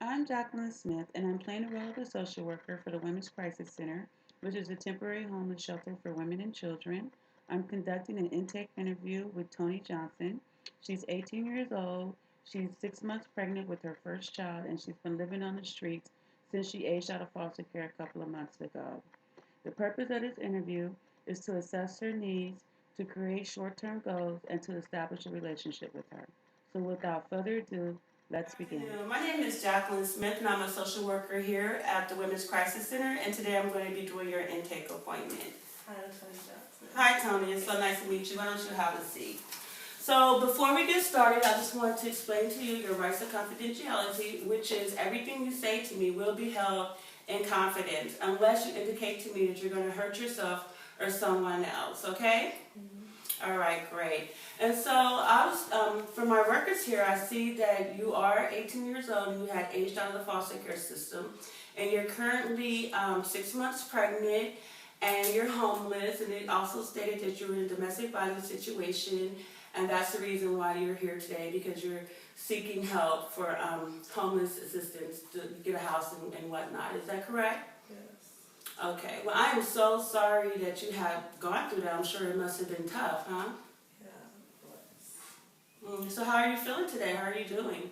I'm Jacqueline Smith, and I'm playing the role of a social worker for the Women's Crisis Center, which is a temporary homeless shelter for women and children. I'm conducting an intake interview with Tony Johnson. She's 18 years old. She's 6 months pregnant with her first child, and she's been living on the streets since she aged out of foster care a couple of months ago. The purpose of this interview is to assess her needs, to create short term goals, and to establish a relationship with her. So, without further ado, let's begin. Good afternoon. My name is Jacqueline Smith, and I'm a social worker here at the Women's Crisis Center. And today I'm going to be doing your intake appointment. Hi, I'm Tony Johnson. Hi, Tony. It's so nice to meet you. Why don't you have a seat? So before we get started, I just want to explain to you your rights of confidentiality, which is everything you say to me will be held in confidence unless you indicate to me that you're going to hurt yourself or someone else. Okay? All right, great. And so for my records here, I see that you are 18 years old and you had aged out of the foster care system, and you're currently 6 months pregnant, and you're homeless, and it also stated that you were in a domestic violence situation, and that's the reason why you're here today, because you're seeking help for homeless assistance to get a house and whatnot. Is that correct? Yes. Okay. Well, I am so sorry that you have gone through that. I'm sure it must have been tough, huh? Yeah, it was. So how are you feeling today? How are you doing?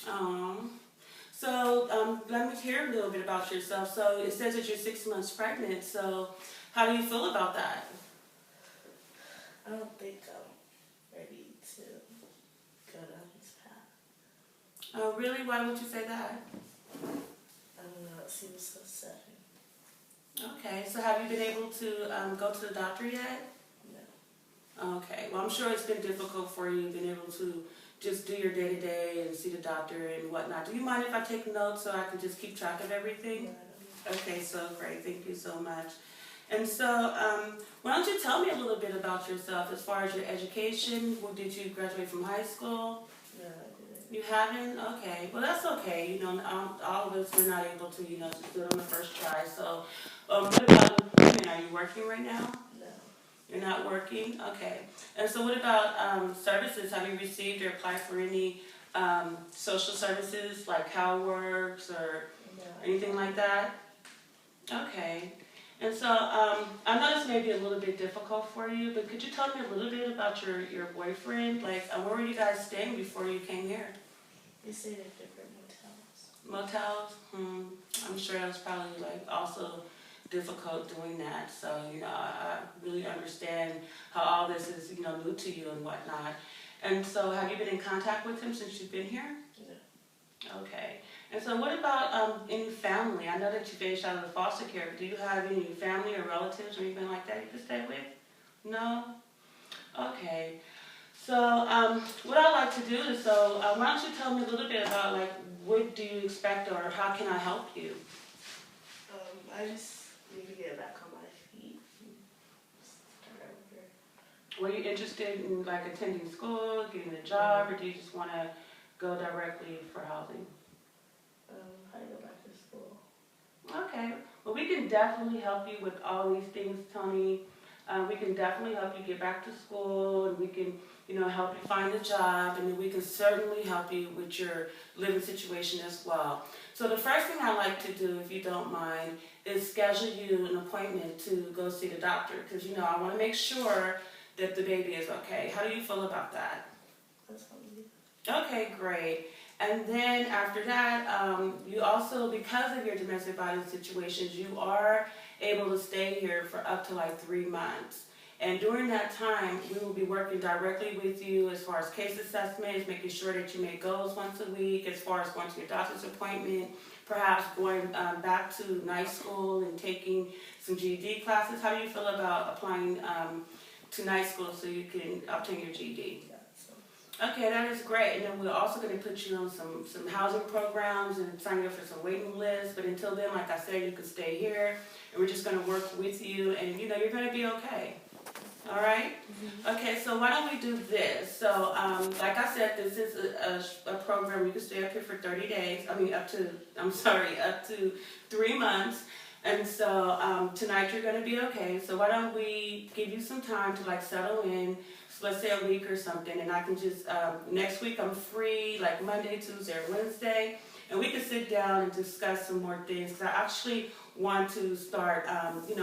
I'm okay. Let me hear a little bit about yourself. So it says that you're 6 months pregnant. So how do you feel about that? I don't think I'm ready to go down this path. Oh, really? Why would you say that? I don't know, it seems so sudden. Okay. So have you been able to go to the doctor yet? No. Okay. Well, I'm sure it's been difficult for you being able to just do your day-to-day and see the doctor and whatnot. Do you mind if I take notes so I can just keep track of everything? Okay, so great. Thank you so much. And so, why don't you tell me a little bit about yourself as far as your education? Did you graduate from high school? No, I didn't. You haven't? Okay. Well, that's okay. You know, all of us, we're not able to, just do it on the first try. So, what about employment? Are you working right now? No. You're not working? Okay. And so what about services? Have you received or applied for any social services like CalWorks or No. anything like that? Okay. And so I know this may be a little bit difficult for you, but could you tell me a little bit about your boyfriend? Like, where were you guys staying before you came here? We stayed at different motels. Motels? I'm sure it was probably like also difficult doing that. So, I really understand how all this is, new to you and whatnot. And so have you been in contact with him since you've been here? No. Okay. And so what about any family? I know that you've aged out of the foster care, but do you have any family or relatives or anything like that you could stay with? No? Okay. So what I'd like to do is, why don't you tell me a little bit about, like, what do you expect or how can I help you? I just need to get back on my feet and start over. Were you interested in, like, attending school, getting a job, or do you just want to go directly for housing? I go back to school. Okay. Well, we can definitely help you with all these things, Tony. We can definitely help you get back to school, and we can, help you find a job, and then we can certainly help you with your living situation as well. So the first thing I like to do, if you don't mind, is schedule you an appointment to go see the doctor, because, I want to make sure that the baby is okay. How do you feel about that? That's all you. Okay, great. And then after that, you also, because of your domestic violence situations, you are able to stay here for up to like 3 months. And during that time, we will be working directly with you as far as case assessments, making sure that you make goals once a week, as far as going to your doctor's appointment, perhaps going back to night school and taking some GED classes. How do you feel about applying to night school so you can obtain your GED? Okay, that is great. And then we're also going to put you on some housing programs and sign you up for some waiting lists. But until then, like I said, you can stay here. And we're just going to work with you. And, you're going to be okay. All right? Mm-hmm. Okay, so why don't we do this? So, like I said, this is a program. You can stay up here for 30 days. up to 3 months. And so tonight you're going to be okay. So why don't we give you some time to, like, settle in, let's say a week or something, and I can just, next week I'm free, like Monday, Tuesday, or Wednesday, and we can sit down and discuss some more things. 'Cause I actually want to start,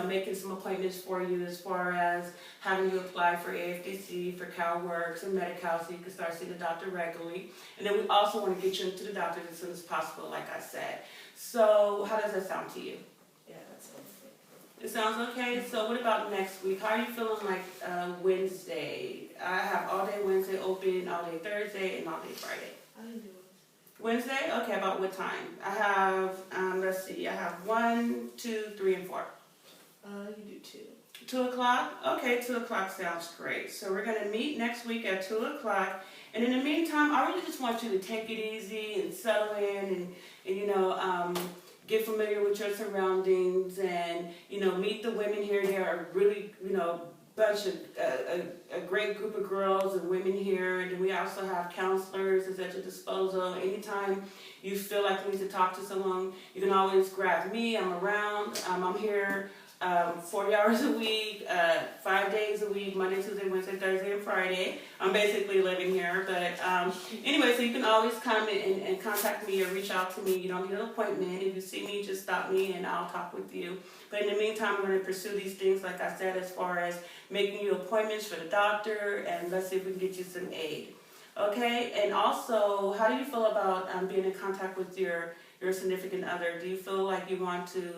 making some appointments for you as far as having you apply for AFDC, for CalWorks, and Medi-Cal, so you can start seeing the doctor regularly. And then we also want to get you into the doctor as soon as possible, like I said. So how does that sound to you? Yeah, that sounds good. It sounds okay. So what about next week? How are you feeling like Wednesday? I have all day Wednesday open, all day Thursday, and all day Friday. I can do it. Wednesday? Okay, about what time? I have, let's see, I have 1, 2, 3, and 4. You do 2. 2 o'clock? Okay, 2 o'clock sounds great. So we're going to meet next week at 2 o'clock. And in the meantime, I really just want you to take it easy and settle in and get familiar with your surroundings and, meet the women here. They are really, bunch of, a great group of girls and women here. And we also have counselors that's at your disposal. Anytime you feel like you need to talk to someone, you can always grab me. I'm around. I'm here 40 hours a week, 5 days a week, Monday, Tuesday, Wednesday, Thursday, and Friday. I'm basically living here. But anyway, so you can always come and contact me or reach out to me. You don't need an appointment. If you see me, just stop me and I'll talk with you. But in the meantime, I'm going to pursue these things, like I said, as far as making you appointments for the doctor, and let's see if we can get you some aid. Okay? And also, how do you feel about being in contact with your significant other? Do you feel like you want to...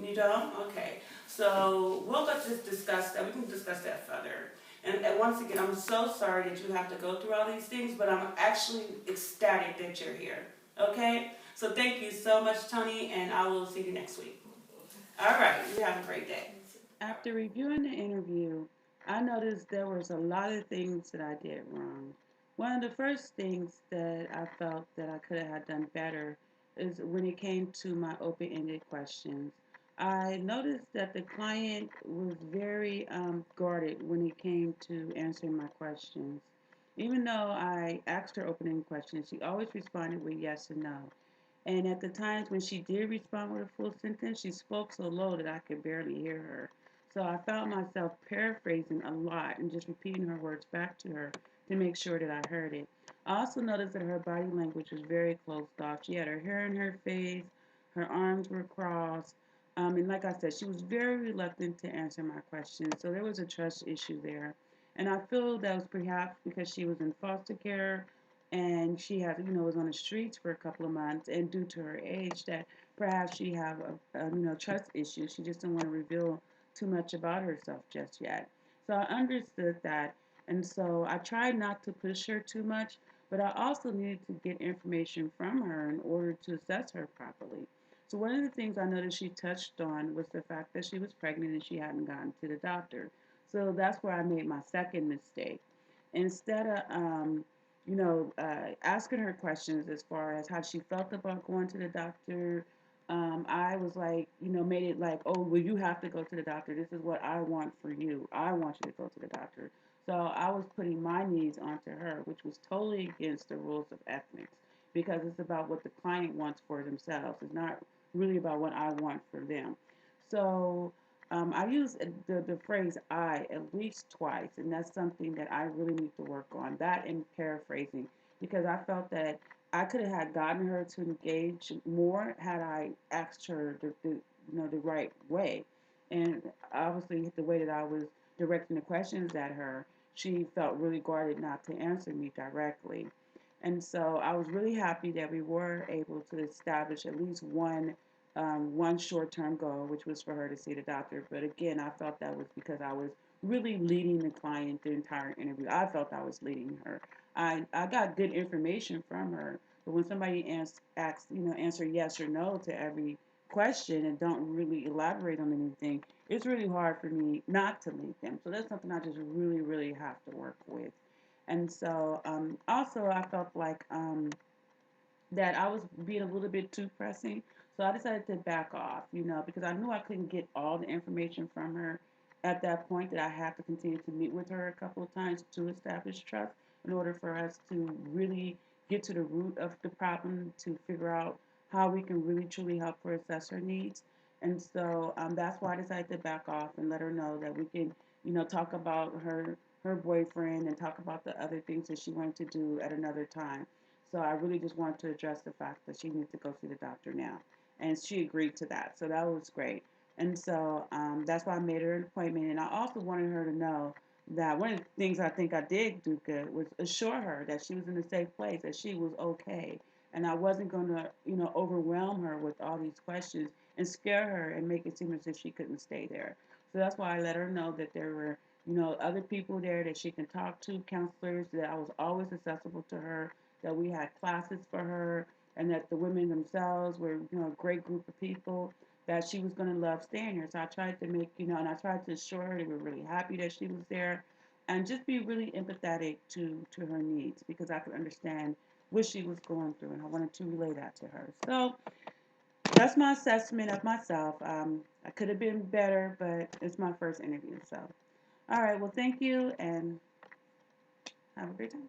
you don't? Okay. So we'll just discuss that. We can discuss that further. And once again, I'm so sorry that you have to go through all these things, but I'm actually ecstatic that you're here. Okay? So thank you so much, Tony, and I will see you next week. All right. You have a great day. After reviewing the interview, I noticed there was a lot of things that I did wrong. One of the first things that I felt that I could have had done better is when it came to my open-ended questions. I noticed that the client was very guarded when it came to answering my questions. Even though I asked her open-ended questions, she always responded with yes and no. And at the times when she did respond with a full sentence, she spoke so low that I could barely hear her. So I found myself paraphrasing a lot and just repeating her words back to her to make sure that I heard it. I also noticed that her body language was very closed off. She had her hair in her face, her arms were crossed, and like I said, she was very reluctant to answer my questions. So there was a trust issue there. And I feel that was perhaps because she was in foster care and she had, was on the streets for a couple of months, and due to her age, that perhaps she have a trust issue. She just didn't want to reveal too much about herself just yet. So I understood that, and so I tried not to push her too much, but I also needed to get information from her in order to assess her properly. So one of the things I noticed she touched on was the fact that she was pregnant and she hadn't gotten to the doctor. So that's where I made my second mistake. Instead of asking her questions as far as how she felt about going to the doctor. I was like, made it like, oh, well, you have to go to the doctor. This is what I want for you. I want you to go to the doctor. So I was putting my needs onto her, which was totally against the rules of ethics because it's about what the client wants for themselves. It's not really about what I want for them. So I use the phrase I at least twice, and that's something that I really need to work on. That and paraphrasing, because I felt that I could have had gotten her to engage more had I asked her the right way. And obviously, the way that I was directing the questions at her, she felt really guarded not to answer me directly. And so I was really happy that we were able to establish at least one short-term goal, which was for her to see the doctor. But again, I felt that was because I was really leading the client the entire interview. I felt I was leading her. I got good information from her, but when somebody answer yes or no to every question and don't really elaborate on anything, it's really hard for me not to lead them. So that's something I just really, really have to work with. And so also I felt like that I was being a little bit too pressing. So I decided to back off, because I knew I couldn't get all the information from her at that point, that I had to continue to meet with her a couple of times to establish trust in order for us to really get to the root of the problem, to figure out how we can really truly help her assess her needs. And so that's why I decided to back off and let her know that we can, talk about her her boyfriend and talk about the other things that she wanted to do at another time. So I really just wanted to address the fact that she needs to go see the doctor now. And she agreed to that. So that was great. And so that's why I made her an appointment. And I also wanted her to know that one of the things I think I did do good was assure her that she was in a safe place, that she was okay. And I wasn't going to, overwhelm her with all these questions and scare her and make it seem as if she couldn't stay there. So that's why I let her know that there were other people there that she can talk to, counselors, that I was always accessible to her, that we had classes for her, and that the women themselves were, a great group of people, that she was going to love staying here. So I tried to make, and I tried to assure her that we were really happy that she was there and just be really empathetic to her needs because I could understand what she was going through and I wanted to relay that to her. So that's my assessment of myself. I could have been better, but it's my first interview. So all right. Well, thank you and have a great time.